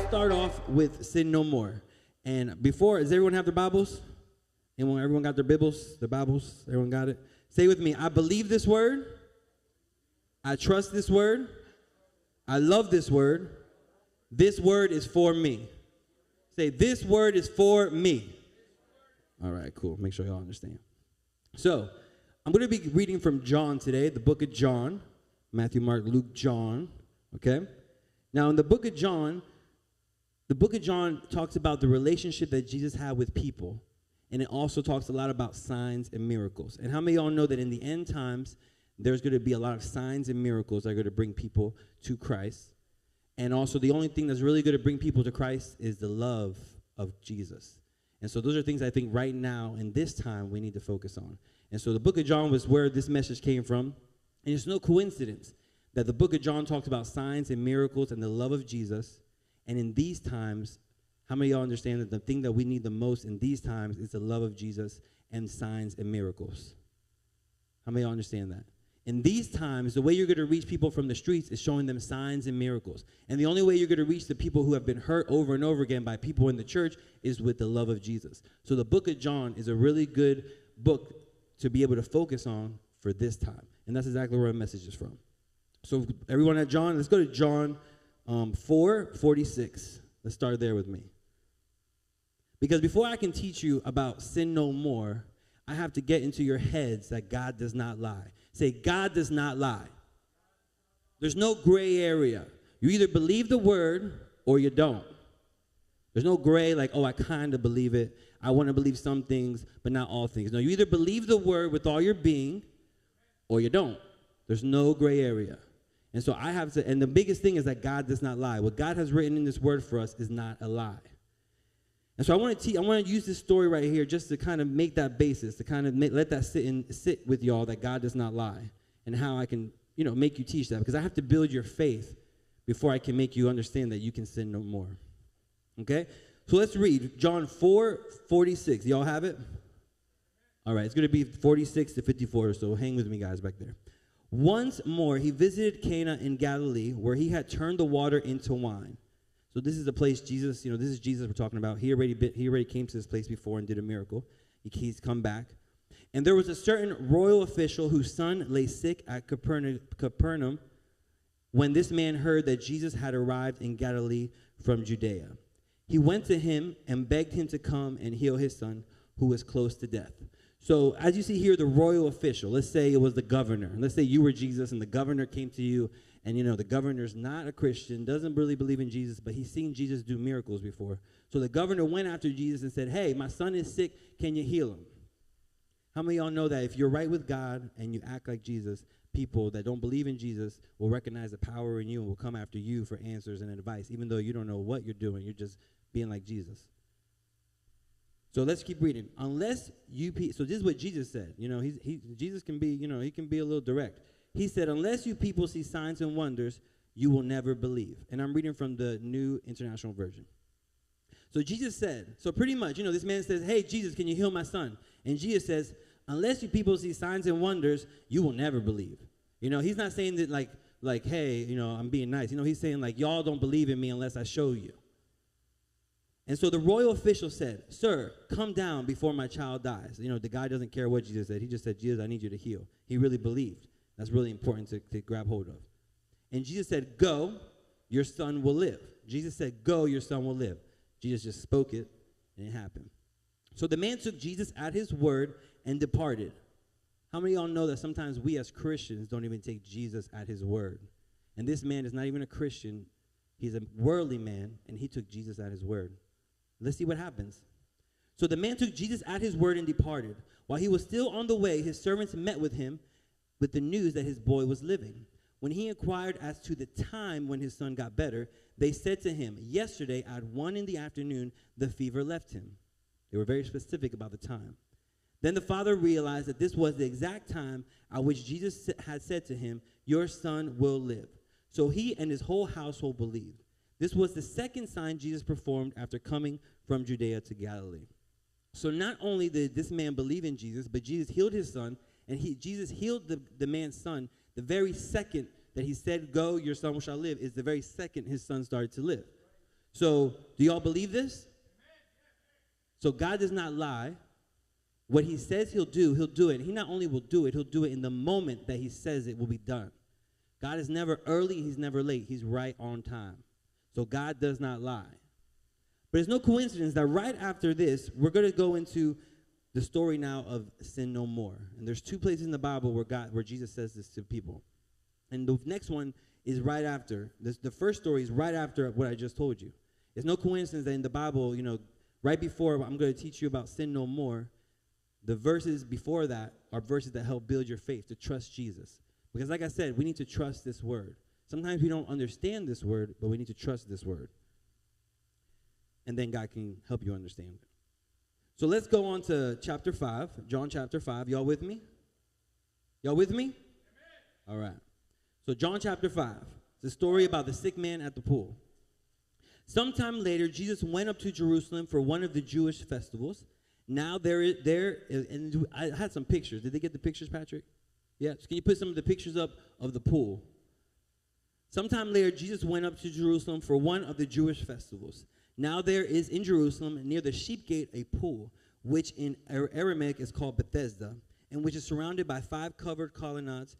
start off with sin no more. And before, does everyone have their Bibles? Everyone got their Bibles? Their Bibles? Everyone got it? Say with me, I believe this word. I trust this word. I love this word. This word is for me. Say, this word is for me. All right, cool. Make sure y'all understand. So, I'm going to be reading from John today, the book of John. Matthew, Mark, Luke, John. Okay? Now, in the book of John talks about the relationship that Jesus had with people. And it also talks a lot about signs and miracles. And how many of y'all know that in the end times, there's going to be a lot of signs and miracles that are going to bring people to Christ. And also, the only thing that's really going to bring people to Christ is the love of Jesus. And so those are things I think right now, in this time, we need to focus on. And so the book of John was where this message came from. And it's no coincidence that the book of John talks about signs and miracles and the love of Jesus. And in these times, how many of y'all understand that the thing that we need the most in these times is the love of Jesus and signs and miracles? How many of y'all understand that? In these times, the way you're going to reach people from the streets is showing them signs and miracles. And the only way you're going to reach the people who have been hurt over and over again by people in the church is with the love of Jesus. So the book of John is a really good book to be able to focus on for this time. And that's exactly where my message is from. So everyone at John, let's go to John 4:46. Let's start there with me. Because before I can teach you about sin no more, I have to get into your heads that God does not lie. Say, God does not lie. There's no gray area. You either believe the word or you don't. There's no gray like, oh, I kind of believe it. I want to believe some things, but not all things. No, you either believe the word with all your being or you don't. There's no gray area. And so I have to, and the biggest thing is that God does not lie. What God has written in this word for us is not a lie. And so I want to use this story right here just to kind of make that basis, to kind of let that sit with y'all that God does not lie, and how I can, make you teach that, because I have to build your faith before I can make you understand that you can sin no more. Okay? So let's read John 4:46. Y'all have it? All right, it's going to be 46 to 54, so hang with me, guys, back there. Once more, he visited Cana in Galilee, where he had turned the water into wine. So this is a place Jesus, this is Jesus we're talking about. He already came to this place before and did a miracle. He's come back. And there was a certain royal official whose son lay sick at Capernaum when this man heard that Jesus had arrived in Galilee from Judea. He went to him and begged him to come and heal his son, who was close to death. So as you see here, the royal official, let's say it was the governor. Let's say you were Jesus and the governor came to you, and the governor's not a Christian, doesn't really believe in Jesus, but he's seen Jesus do miracles before. So the governor went after Jesus and said, hey, my son is sick, can you heal him? How many of y'all know that if you're right with God and you act like Jesus, people that don't believe in Jesus will recognize the power in you and will come after you for answers and advice, even though you don't know what you're doing, you're just being like Jesus. So let's keep reading. So this is what Jesus said. Jesus can be, he can be a little direct. He said, unless you people see signs and wonders, you will never believe. And I'm reading from the New International Version. So Jesus said, so pretty much, this man says, hey, Jesus, can you heal my son? And Jesus says, unless you people see signs and wonders, you will never believe. He's not saying that like, hey, I'm being nice. He's saying like, y'all don't believe in me unless I show you. And so the royal official said, sir, come down before my child dies. The guy doesn't care what Jesus said. He just said, Jesus, I need you to heal. He really believed. That's really important to grab hold of. And Jesus said, go, your son will live. Jesus said, go, your son will live. Jesus just spoke it, and it happened. So the man took Jesus at his word and departed. How many of y'all know that sometimes we as Christians don't even take Jesus at his word? And this man is not even a Christian. He's a worldly man, and he took Jesus at his word. Let's see what happens. So the man took Jesus at his word and departed. While he was still on the way, his servants met with him with the news that his boy was living. When he inquired as to the time when his son got better, they said to him, yesterday at 1 p.m, the fever left him. They were very specific about the time. Then the father realized that this was the exact time at which Jesus had said to him, your son will live. So he and his whole household believed. This was the second sign Jesus performed after coming from Judea to Galilee. So not only did this man believe in Jesus, but Jesus healed his son, and Jesus healed the man's son the very second that he said, go, your son shall live, is the very second his son started to live. So do y'all believe this? So God does not lie. What he says he'll do it. He not only will do it, he'll do it in the moment that he says it will be done. God is never early, he's never late. He's right on time. So God does not lie. But it's no coincidence that right after this, we're going to go into the story now of sin no more. And there's two places in the Bible where Jesus says this to people. And the next one is right after. The first story is right after what I just told you. It's no coincidence that in the Bible, right before I'm going to teach you about sin no more, the verses before that are verses that help build your faith, to trust Jesus. Because like I said, we need to trust this word. Sometimes we don't understand this word, but we need to trust this word. And then God can help you understand it. So let's go on to chapter 5, John chapter 5. Y'all with me? Y'all with me? Amen. All right. So John chapter 5. It's a story about the sick man at the pool. Sometime later, Jesus went up to Jerusalem for one of the Jewish festivals. Now and I had some pictures. Did they get the pictures, Patrick? Yes. Can you put some of the pictures up of the pool? Sometime later, Jesus went up to Jerusalem for one of the Jewish festivals. Now there is in Jerusalem, near the sheep gate, a pool, which in Aramaic is called Bethesda, and which is surrounded by 5 covered colonnades.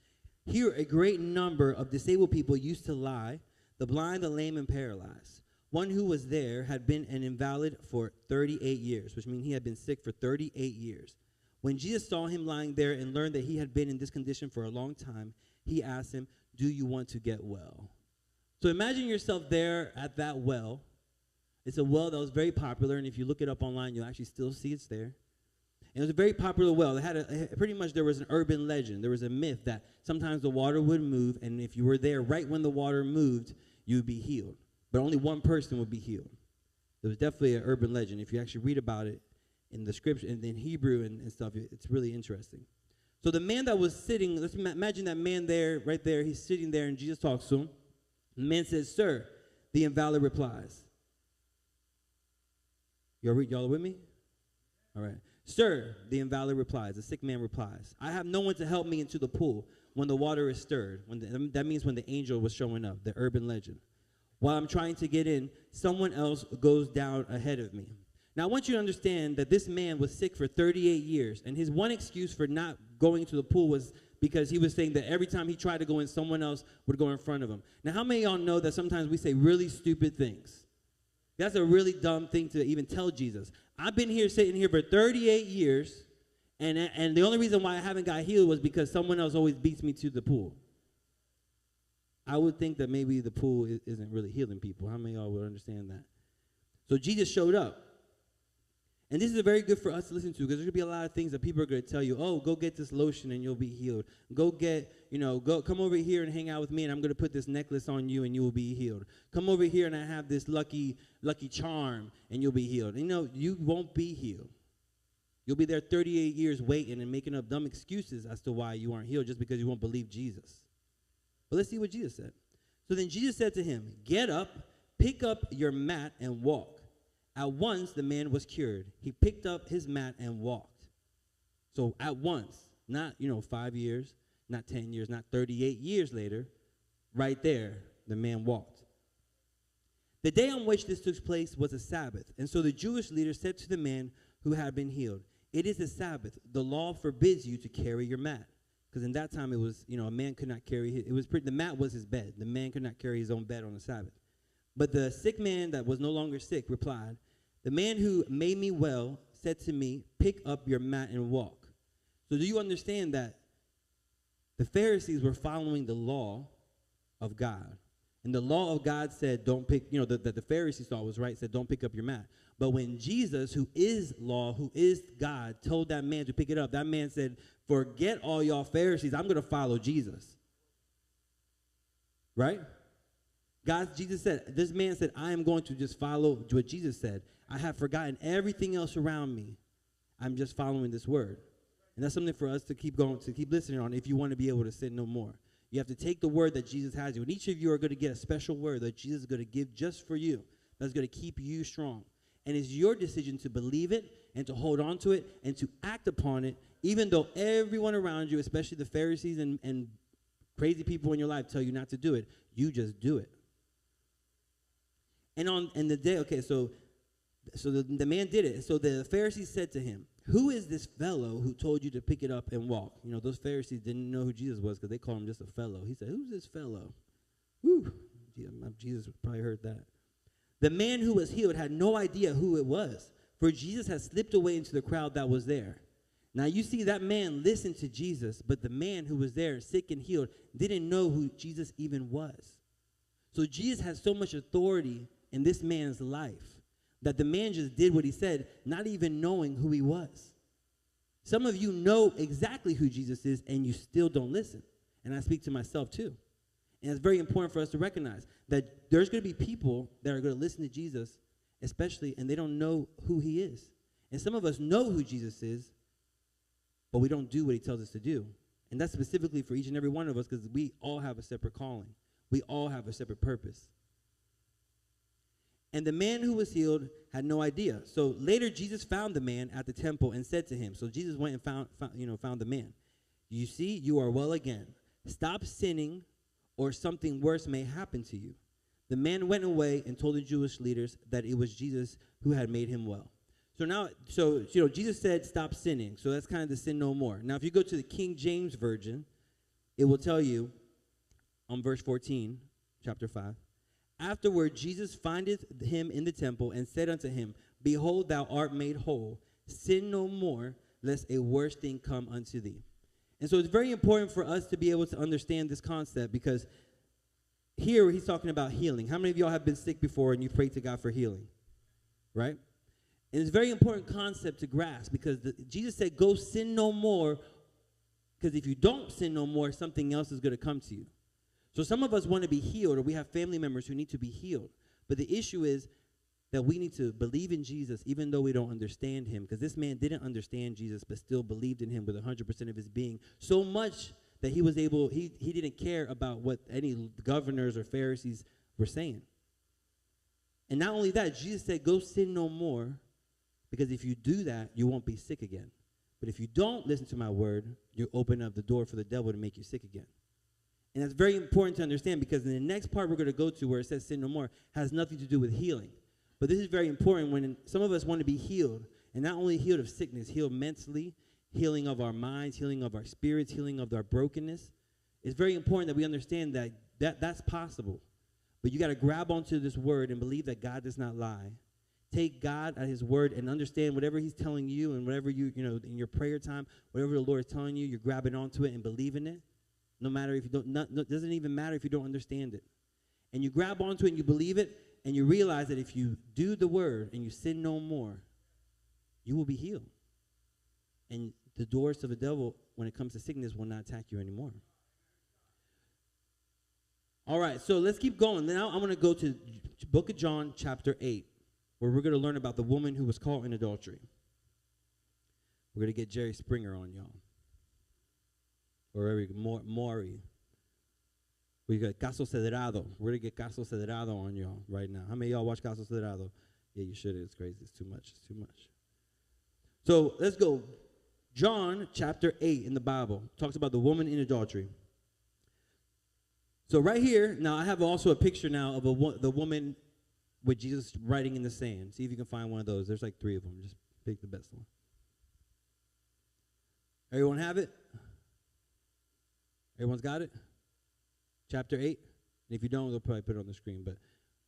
Here a great number of disabled people used to lie, the blind, the lame, and paralyzed. One who was there had been an invalid for 38 years, which means he had been sick for 38 years. When Jesus saw him lying there and learned that he had been in this condition for a long time, he asked him, "Do you want to get well?" So imagine yourself there at that well. It's a well that was very popular, and if you look it up online, you'll actually still see it's there. And it was a very popular well. It had pretty much there was an urban legend. There was a myth that sometimes the water would move, and if you were there right when the water moved, you would be healed. But only one person would be healed. It was definitely an urban legend. If you actually read about it in the scripture, and in Hebrew and stuff, it's really interesting. So the man that was sitting, let's imagine that man there, right there, he's sitting there, and Jesus talks to him. The man says, "Sir," the invalid replies. Y'all with me? All right. "Sir," the invalid replies, the sick man replies, "I have no one to help me into the pool when the water is stirred." That means when the angel was showing up, the urban legend. "While I'm trying to get in, someone else goes down ahead of me." Now, I want you to understand that this man was sick for 38 years, and his one excuse for not going to the pool was because he was saying that every time he tried to go in, someone else would go in front of him. Now, how many of y'all know that sometimes we say really stupid things? That's a really dumb thing to even tell Jesus. I've been here, sitting here for 38 years, and the only reason why I haven't got healed was because someone else always beats me to the pool. I would think that maybe the pool isn't really healing people. How many of y'all would understand that? So Jesus showed up. And this is very good for us to listen to, because there's going to be a lot of things that people are going to tell you. "Oh, go get this lotion and you'll be healed. Go come over here and hang out with me, and I'm going to put this necklace on you and you will be healed. Come over here and I have this lucky charm and you'll be healed." And you won't be healed. You'll be there 38 years waiting and making up dumb excuses as to why you aren't healed just because you won't believe Jesus. But let's see what Jesus said. So then Jesus said to him, "Get up, pick up your mat and walk." At once the man was cured. He picked up his mat and walked. So at once, not 5 years, not 10 years, not 38 years later, right there, the man walked. The day on which this took place was a Sabbath. And so the Jewish leaders said to the man who had been healed, "It is a Sabbath. The law forbids you to carry your mat." Because in that time it was, a man could not carry the mat was his bed. The man could not carry his own bed on the Sabbath. But the sick man that was no longer sick replied, "The man who made me well said to me, 'Pick up your mat and walk.'" So do you understand that the Pharisees were following the law of God? And the law of God said, don't pick, that the Pharisees thought was right, said, "Don't pick up your mat." But when Jesus, who is law, who is God, told that man to pick it up, that man said, "Forget all y'all Pharisees. I'm going to follow Jesus." Right? This man said, "I am going to just follow what Jesus said. I have forgotten everything else around me. I'm just following this word." And that's something for us to keep listening on if you want to be able to sin no more. You have to take the word that Jesus has you. And each of you are going to get a special word that Jesus is going to give just for you. That's going to keep you strong. And it's your decision to believe it and to hold on to it and to act upon it, even though everyone around you, especially the Pharisees and crazy people in your life, tell you not to do it. You just do it. And the day, okay, so the man did it. So the Pharisees said to him, who is this fellow who told you to pick it up and walk? You know, those Pharisees didn't know who Jesus was because they called him just a fellow. He said, who's this fellow? Whew. Jesus probably heard that. The man who was healed had no idea who it was, for Jesus had slipped away into the crowd that was there. Now you see that man listened to Jesus, but the man who was there, sick and healed, didn't know who Jesus even was. So Jesus had so much authority in this man's life that the man just did what he said, not even knowing who he was. Some of you know exactly who Jesus is, and you still don't listen. And I speak to myself too. And it's very important for us to recognize that there's going to be people that are going to listen to Jesus, especially, and they don't know who he is. And some of us know who Jesus is, but we don't do what he tells us to do. And that's specifically for each and every one of us because we all have a separate calling. We all have a separate purpose. And the man who was healed had no idea. So later Jesus found the man at the temple and said to him, so Jesus went and found the man. You see, you are well again. Stop sinning or something worse may happen to you. The man went away and told the Jewish leaders that it was Jesus who had made him well. So Jesus said stop sinning. So that's kind of the sin no more. Now if you go to the King James Version, it will tell you on verse 14, chapter 5. Afterward, Jesus findeth him in the temple and said unto him, behold, thou art made whole. Sin no more, lest a worse thing come unto thee. And so it's very important for us to be able to understand this concept because here he's talking about healing. How many of y'all have been sick before and you prayed to God for healing? Right? And it's a very important concept to grasp because Jesus said, go sin no more, because if you don't sin no more, something else is going to come to you. So some of us want to be healed, or we have family members who need to be healed. But the issue is that we need to believe in Jesus even though we don't understand him, because this man didn't understand Jesus but still believed in him with 100% of his being, so much that he was able, he didn't care about what any governors or Pharisees were saying. And not only that, Jesus said, go sin no more, because if you do that, you won't be sick again. But if you don't listen to my word, you open up the door for the devil to make you sick again. And that's very important to understand because in the next part we're going to go to where it says sin no more has nothing to do with healing. But this is very important when some of us want to be healed, and not only healed of sickness, healed mentally, healing of our minds, healing of our spirits, healing of our brokenness. It's very important that we understand that's possible. But you got to grab onto this word and believe that God does not lie. Take God at his word and understand whatever he's telling you and whatever you in your prayer time, whatever the Lord is telling you, you're grabbing onto it and believing it. No matter if you don't, doesn't even matter if you don't understand it. And you grab onto it and you believe it, and you realize that if you do the word and you sin no more, you will be healed. And the doors to the devil, when it comes to sickness, will not attack you anymore. All right, so let's keep going. Now I'm going to go to book of John, chapter 8, where we're going to learn about the woman who was caught in adultery. We're going to get Jerry Springer on, y'all. Or Maury. We got Caso Cederado. We're going to get Caso Cederado on y'all right now. How many of y'all watch Caso Cederado? Yeah, you should. It's crazy. It's too much. It's too much. So let's go. John chapter 8 in the Bible talks about the woman in adultery. So right here, now I have also a picture now of the woman with Jesus writing in the sand. See if you can find one of those. There's like 3 of them. Just pick the best one. Everyone have it? Everyone's got it? Chapter 8. And if you don't, they'll probably put it on the screen. But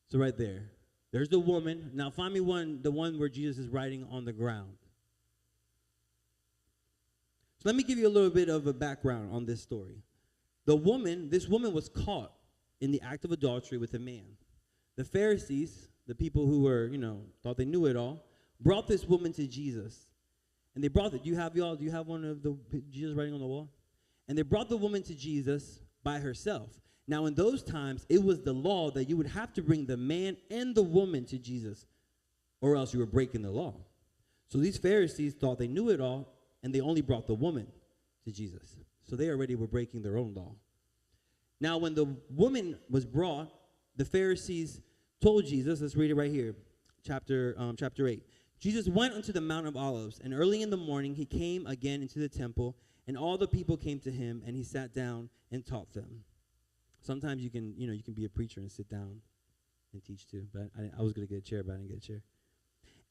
so right there. There's the woman. Now find me the one where Jesus is writing on the ground. So let me give you a little bit of a background on this story. This woman was caught in the act of adultery with a man. The Pharisees, the people who were, thought they knew it all, brought this woman to Jesus. And they brought it. Do you have one of the Jesus writing on the wall? And they brought the woman to Jesus by herself. Now, in those times, it was the law that you would have to bring the man and the woman to Jesus, or else you were breaking the law. So these Pharisees thought they knew it all, and they only brought the woman to Jesus. So they already were breaking their own law. Now, when the woman was brought, the Pharisees told Jesus, let's read it right here, chapter 8. Jesus went unto the Mount of Olives, and early in the morning he came again into the temple, and all the people came to him, and he sat down and taught them. Sometimes you can be a preacher and sit down. and teach too. But I was going to get a chair, but I didn't get a chair.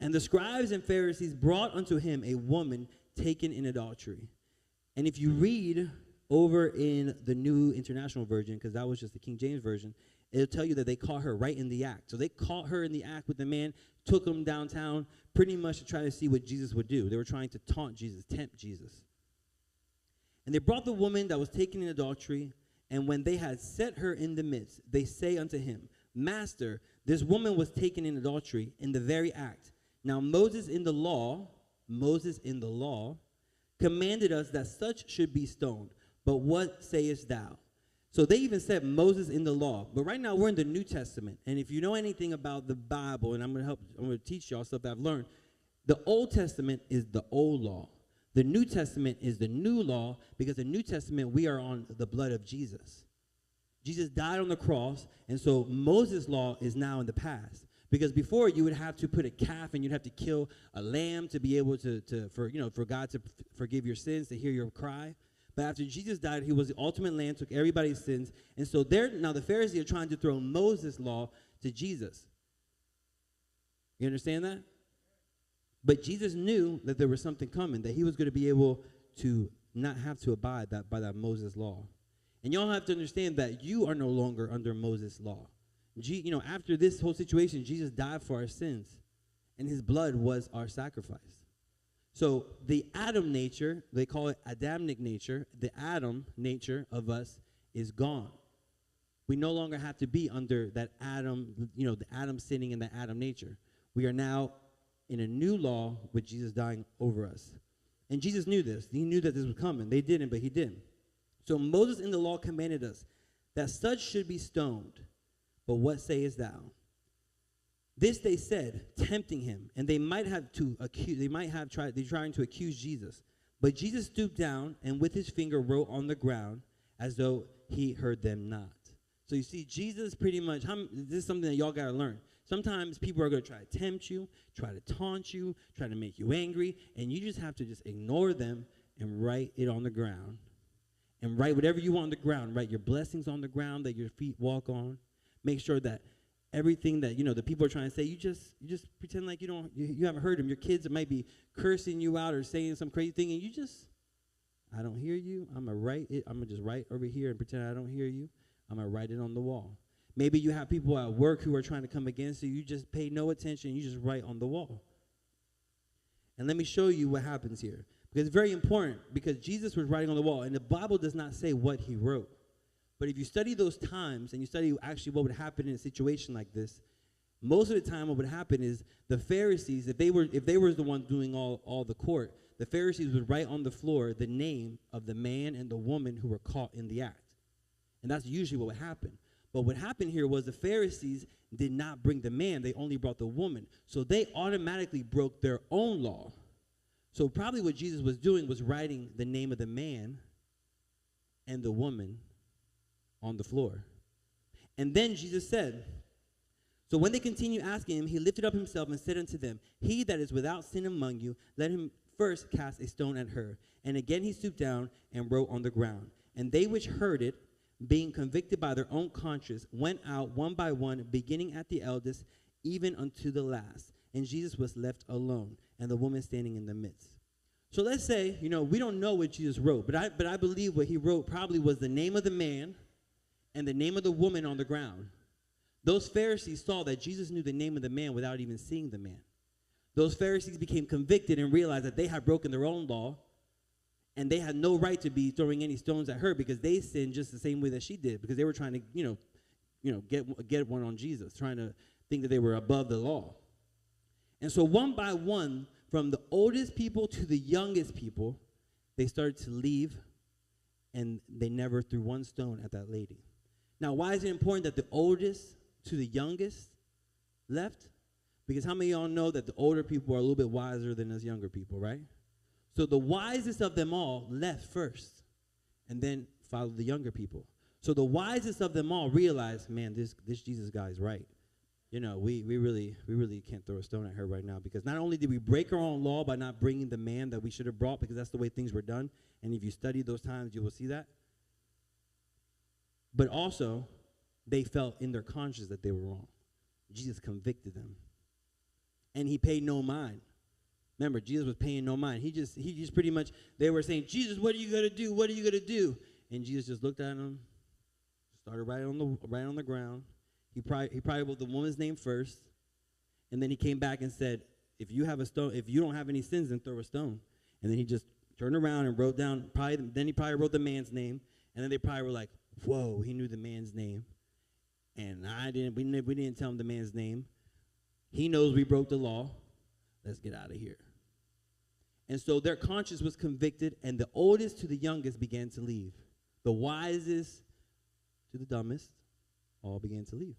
And the scribes and Pharisees brought unto him a woman taken in adultery. And if you read over in the New International Version, because that was just the King James Version, it'll tell you that they caught her right in the act. So they caught her in the act with the man, took him downtown, pretty much to try to see what Jesus would do. They were trying to taunt Jesus, tempt Jesus. And they brought the woman that was taken in adultery, and when they had set her in the midst, they say unto him, Master, this woman was taken in adultery in the very act. Now Moses in the law commanded us that such should be stoned. But what sayest thou? So they even said Moses in the law. But right now we're in the New Testament. And if you know anything about the Bible, and I'm going to teach y'all stuff that I've learned, the Old Testament is the old law. The New Testament is the new law, because the New Testament, we are on the blood of Jesus. Jesus died on the cross, and so Moses' law is now in the past. Because before, you would have to put a calf and you'd have to kill a lamb to be able for God to forgive your sins, to hear your cry. But after Jesus died, he was the ultimate lamb, took everybody's sins. And so now the Pharisees are trying to throw Moses' law to Jesus. You understand that? But Jesus knew that there was something coming, that he was going to be able to not have to abide by that Moses law. And y'all have to understand that you are no longer under Moses' law. After this whole situation, Jesus died for our sins, and his blood was our sacrifice. So the Adam nature, they call it Adamic nature, the Adam nature of us is gone. We no longer have to be under that Adam, the Adam sinning and the Adam nature. We are now in a new law with Jesus dying over us. And Jesus knew this. He knew that this was coming. They didn't, but he did. So Moses in the law commanded us that such should be stoned. But what sayest thou? This they said, tempting him, and they're trying to accuse Jesus. But Jesus stooped down and with his finger wrote on the ground as though he heard them not. So you see, Jesus pretty much, this is something that y'all got to learn. Sometimes people are going to try to tempt you, try to taunt you, try to make you angry, and you just have to just ignore them and write it on the ground. And write whatever you want on the ground. Write your blessings on the ground that your feet walk on. Make sure that everything that, the people are trying to say, you just pretend like you haven't heard them. Your kids might be cursing you out or saying some crazy thing, and I don't hear you. I'm going to just write over here and pretend I don't hear you. I'm going to write it on the wall. Maybe you have people at work who are trying to come against you. You just pay no attention. You just write on the wall. And let me show you what happens here. Because it's very important, because Jesus was writing on the wall, and the Bible does not say what he wrote. But if you study those times and you study actually what would happen in a situation like this, most of the time what would happen is the Pharisees, if they were the ones doing all the court, the Pharisees would write on the floor the name of the man and the woman who were caught in the act. And that's usually what would happen. But what happened here was the Pharisees did not bring the man, they only brought the woman. So they automatically broke their own law. So probably what Jesus was doing was writing the name of the man and the woman on the floor. And then Jesus said, so when they continued asking him, he lifted up himself and said unto them, he that is without sin among you, let him first cast a stone at her. And again he stooped down and wrote on the ground. And they which heard it, being convicted by their own conscience, went out one by one, beginning at the eldest, even unto the last. And Jesus was left alone, and the woman standing in the midst. So let's say, we don't know what Jesus wrote, but I believe what he wrote probably was the name of the man and the name of the woman on the ground. Those Pharisees saw that Jesus knew the name of the man without even seeing the man. Those Pharisees became convicted and realized that they had broken their own law, and they had no right to be throwing any stones at her because they sinned just the same way that she did, because they were trying to, get one on Jesus, trying to think that they were above the law. And so one by one, from the oldest people to the youngest people, they started to leave, and they never threw one stone at that lady. Now, why is it important that the oldest to the youngest left? Because how many of y'all know that the older people are a little bit wiser than us younger people, right? So the wisest of them all left first, and then followed the younger people. So the wisest of them all realized, man, this Jesus guy is right. We really can't throw a stone at her right now, because not only did we break our own law by not bringing the man that we should have brought, because that's the way things were done, and if you study those times, you will see that. But also, they felt in their conscience that they were wrong. Jesus convicted them. And he paid no mind. Remember, Jesus was paying no mind. He just pretty much, they were saying, Jesus, what are you going to do? What are you going to do? And Jesus just looked at them, started right on the ground. He probably wrote the woman's name first. And then he came back and said, if you don't have any sins, then throw a stone. And then he just turned around and wrote down, then he probably wrote the man's name. And then they probably were like, whoa, he knew the man's name. And we didn't tell him the man's name. He knows we broke the law. Let's get out of here. And so their conscience was convicted, and the oldest to the youngest began to leave. The wisest to the dumbest all began to leave.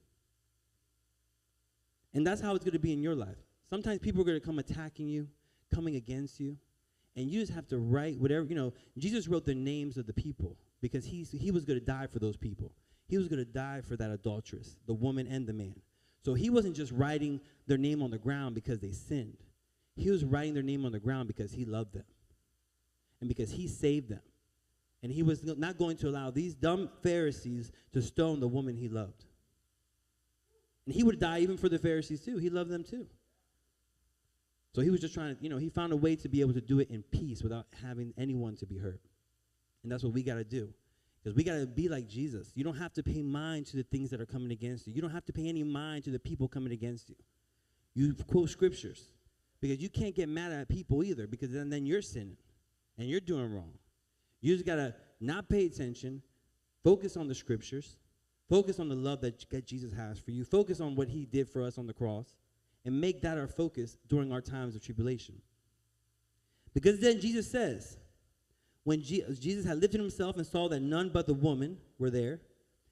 And that's how it's going to be in your life. Sometimes people are going to come attacking you, coming against you, and you just have to write whatever, Jesus wrote the names of the people because he was going to die for those people. He was going to die for that adulteress, the woman and the man. So he wasn't just writing their name on the ground because they sinned. He was writing their name on the ground because he loved them and because he saved them. And he was not going to allow these dumb Pharisees to stone the woman he loved. And he would die even for the Pharisees too. He loved them too. So he was just trying to, he found a way to be able to do it in peace without having anyone to be hurt. And that's what we got to do. Because we got to be like Jesus. You don't have to pay mind to the things that are coming against you. You don't have to pay any mind to the people coming against you. You quote scriptures. Because you can't get mad at people either, because then you're sinning and you're doing wrong. You just got to not pay attention, focus on the scriptures, focus on the love that Jesus has for you, focus on what he did for us on the cross, and make that our focus during our times of tribulation. Because then Jesus says, when Jesus had lifted himself and saw that none but the woman were there,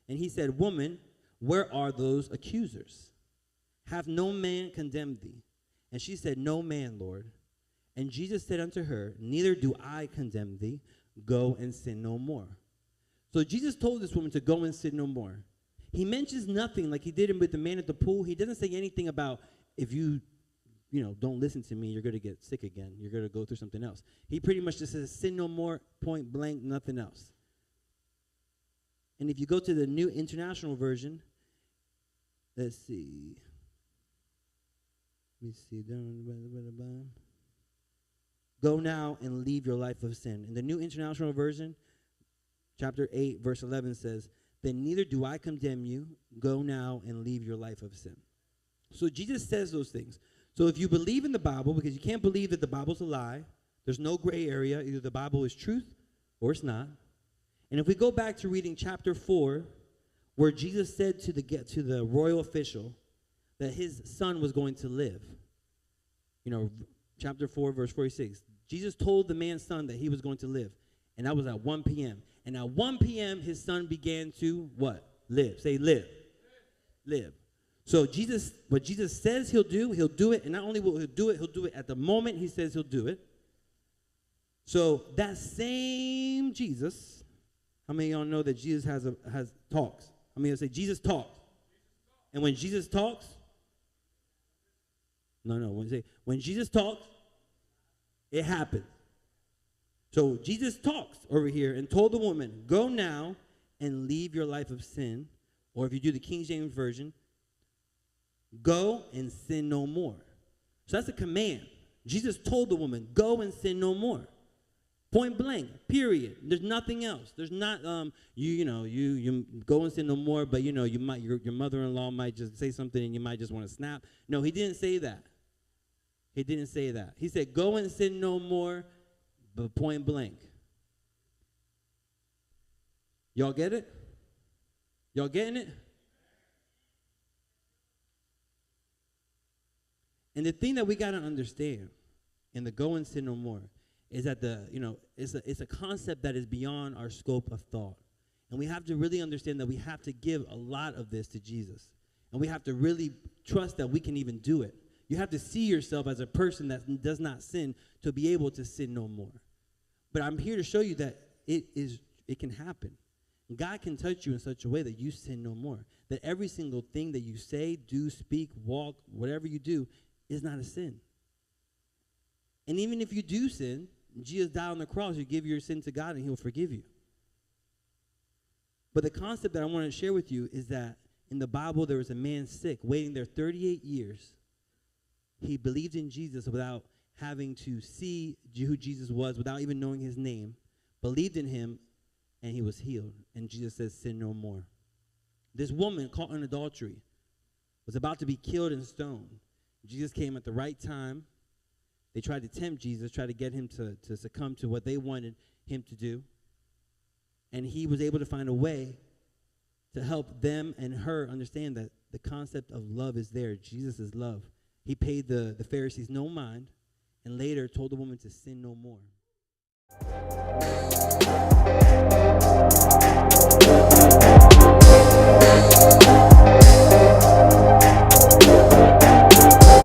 and he said, Woman, where are those accusers? Have no man condemned thee? And she said, No man, Lord. And Jesus said unto her, Neither do I condemn thee. Go and sin no more. So Jesus told this woman to go and sin no more. He mentions nothing like he did with the man at the pool. He doesn't say anything about if you don't listen to me, you're going to get sick again. You're going to go through something else. He pretty much just says, sin no more, point blank, nothing else. And if you go to the New International Version, let's see. Let me see. Go now and leave your life of sin. In the New International Version, chapter 8, verse 11 says, Then neither do I condemn you. Go now and leave your life of sin. So Jesus says those things. So if you believe in the Bible, because you can't believe that the Bible's a lie, there's no gray area. Either the Bible is truth or it's not. And if we go back to reading chapter 4, where Jesus said to the royal official that his son was going to live. Chapter 4, verse 46. Jesus told the man's son that he was going to live. And that was at 1 p.m. And at 1 p.m., his son began to what? Live. Say live. Live. So what Jesus says he'll do it. And not only will he do it, he'll do it at the moment he says he'll do it. So that same Jesus, how many of y'all know that Jesus has talks? How many of y'all say Jesus talks? And when Jesus talks, when Jesus talks, it happens. So Jesus talks over here and told the woman, Go now and leave your life of sin. Or if you do the King James Version, go and sin no more. So that's a command. Jesus told the woman, go and sin no more. Point blank, period. There's nothing else. There's not, you go and sin no more, but, your mother-in-law might just say something and you might just want to snap. No, he didn't say that. He didn't say that. He said, go and sin no more, but point blank. Y'all get it? Y'all getting it? And the thing that we got to understand in the go and sin no more is that it's a concept that is beyond our scope of thought. And we have to really understand that we have to give a lot of this to Jesus. And we have to really trust that we can even do it. You have to see yourself as a person that does not sin to be able to sin no more. But I'm here to show you that it can happen. God can touch you in such a way that you sin no more. That every single thing that you say, do, speak, walk, whatever you do, is not a sin. And even if you do sin, Jesus died on the cross, you give your sin to God and he'll forgive you. But the concept that I want to share with you is that in the Bible, there was a man sick, waiting there 38 years. He believed in Jesus without having to see who Jesus was, without even knowing his name, believed in him, and he was healed. And Jesus says, sin no more. This woman caught in adultery was about to be killed and stoned. Jesus came at the right time. They tried to tempt Jesus, tried to get him to succumb to what they wanted him to do. And he was able to find a way to help them and her understand that the concept of love is there. Jesus is love. He paid the Pharisees no mind and later told the woman to sin no more.